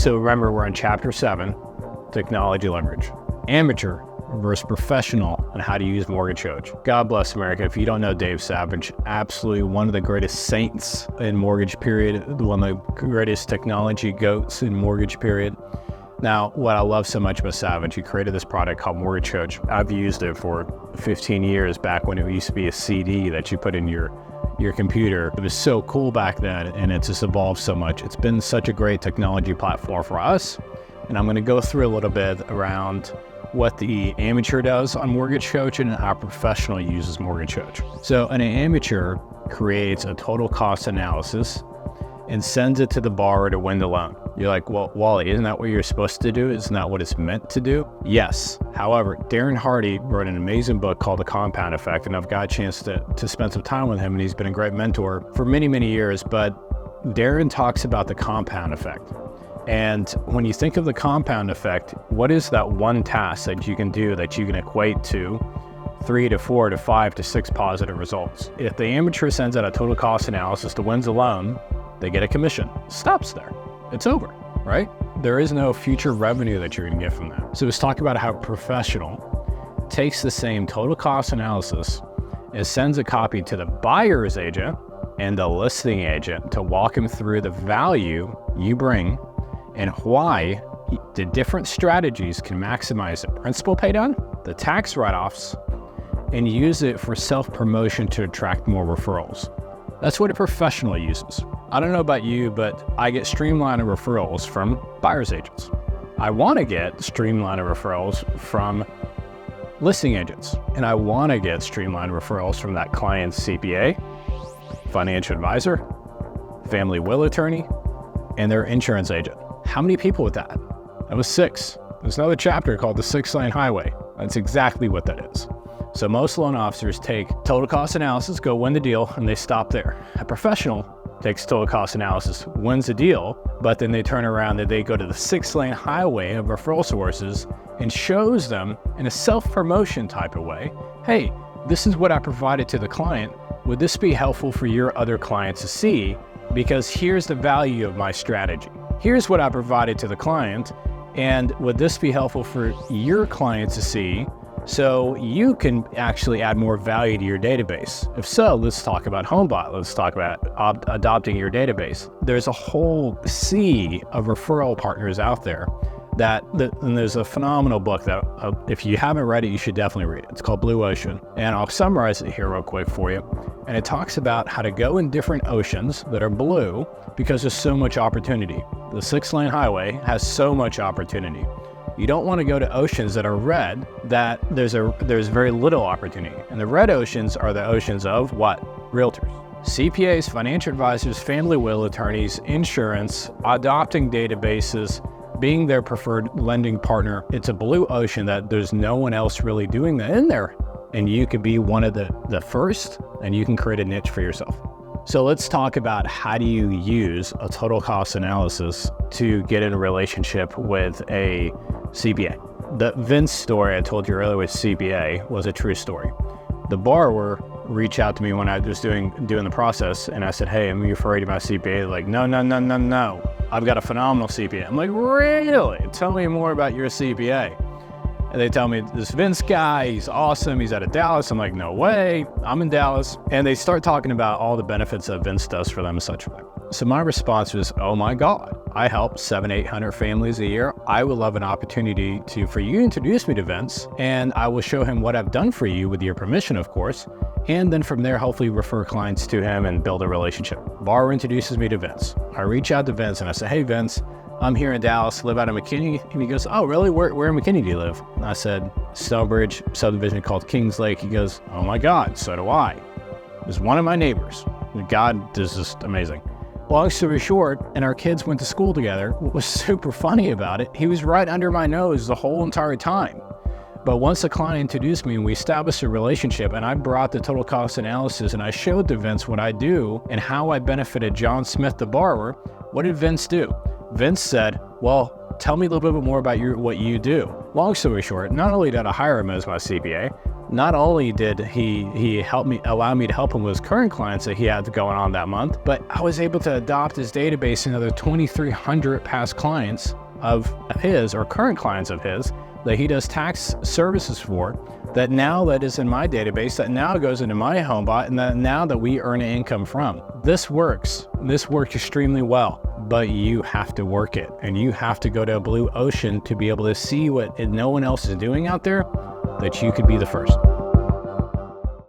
So remember, we're on chapter 7, technology leverage. Amateur versus professional and how to use Mortgage Coach. God bless America. If you don't know Dave Savage, absolutely one of the greatest saints in mortgage period, one of the greatest technology goats in mortgage period. Now, what I love so much about Savage, he created this product called Mortgage Coach. I've used it for 15 years back when it used to be a CD that you put in your computer. It was so cool back then, and it's just evolved so much. It's been such a great technology platform for us. And I'm going to go through a little bit around what the amateur does on Mortgage Coach and how professional uses Mortgage Coach. So an amateur creates a total cost analysis and sends it to the borrower to win the loan. You're like, well, Wally, isn't that what you're supposed to do? Isn't that what it's meant to do? Yes. However, Darren Hardy wrote an amazing book called The Compound Effect, and I've got a chance to spend some time with him, and he's been a great mentor for many, many years. But Darren talks about the compound effect. And when you think of the compound effect, what is that one task that you can do that you can equate to 3 to 4 to 5 to 6 positive results? If the amateur sends out a total cost analysis to wins a loan, they get a commission. Stops there. It's over, right? There is no future revenue that you're going to get from that. So let's talk about how a professional takes the same total cost analysis and sends a copy to the buyer's agent and the listing agent to walk him through the value you bring and why the different strategies can maximize the principal pay down, the tax write-offs, and use it for self-promotion to attract more referrals. That's what a professional uses. I don't know about you, but I get streamlined referrals from buyer's agents. I want to get streamlined referrals from listing agents, and I want to get streamlined referrals from that client's CPA, financial advisor, family will attorney, and their insurance agent. How many people with that? That was 6. There's another chapter called the 6-lane highway. That's exactly what that is. So most loan officers take total cost analysis, go win the deal, and they stop there. A professional takes total cost analysis, wins the deal, but then they turn around and they go to the 6-lane highway of referral sources and shows them in a self-promotion type of way, hey, this is what I provided to the client. Would this be helpful for your other clients to see? Because here's the value of my strategy. Here's what I provided to the client, and would this be helpful for your clients to see so you can actually add more value to your database? If so, let's talk about HomeBot. Let's talk about adopting your database. There's a whole sea of referral partners out there and there's a phenomenal book that if you haven't read it, you should definitely read it. It's called Blue Ocean. And I'll summarize it here real quick for you. And it talks about how to go in different oceans that are blue because there's so much opportunity. The 6-lane highway has so much opportunity. You don't want to go to oceans that are red, that there's very little opportunity. And the red oceans are the oceans of what? Realtors. CPAs, financial advisors, family will attorneys, insurance, adopting databases, being their preferred lending partner. It's a blue ocean that there's no one else really doing that in there. And you could be one of the first, and you can create a niche for yourself. So let's talk about how do you use a total cost analysis to get in a relationship with a CPA. The Vince story I told you earlier with CPA was a true story. The borrower reached out to me when I was doing the process, and I said, hey, am you afraid of my CPA? They're like, no. I've got a phenomenal CPA. I'm like, really? Tell me more about your CPA. And they tell me, this Vince guy, he's awesome. He's out of Dallas. I'm like, no way. I'm in Dallas. And they start talking about all the benefits that Vince does for them and such. So my response was, oh my God, I help 700-800 families a year. I would love an opportunity for you to introduce me to Vince, and I will show him what I've done for you with your permission, of course. And then from there, hopefully refer clients to him and build a relationship. Borrower introduces me to Vince. I reach out to Vince and I say, hey, Vince, I'm here in Dallas, live out of McKinney. And he goes, oh, really? Where in McKinney do you live? And I said, Stonebridge subdivision called Kings Lake. He goes, oh my God, so do I. It was one of my neighbors. God is just amazing. Long story short, and our kids went to school together. What was super funny about it, he was right under my nose the whole entire time. But once the client introduced me and we established a relationship and I brought the total cost analysis and I showed to Vince what I do and how I benefited John Smith, the borrower, what did Vince do? Vince said, well, tell me a little bit more about what you do. Long story short, not only did I hire him as my CPA, not only did he allow me to help him with his current clients that he had going on that month, but I was able to adopt his database another 2,300 past clients of his, or current clients of his, that he does tax services for, that is in my database, that now goes into my HomeBot, and that now that we earn an income from. This works extremely well, but you have to work it, and you have to go to a blue ocean to be able to see what no one else is doing out there, that you could be the first.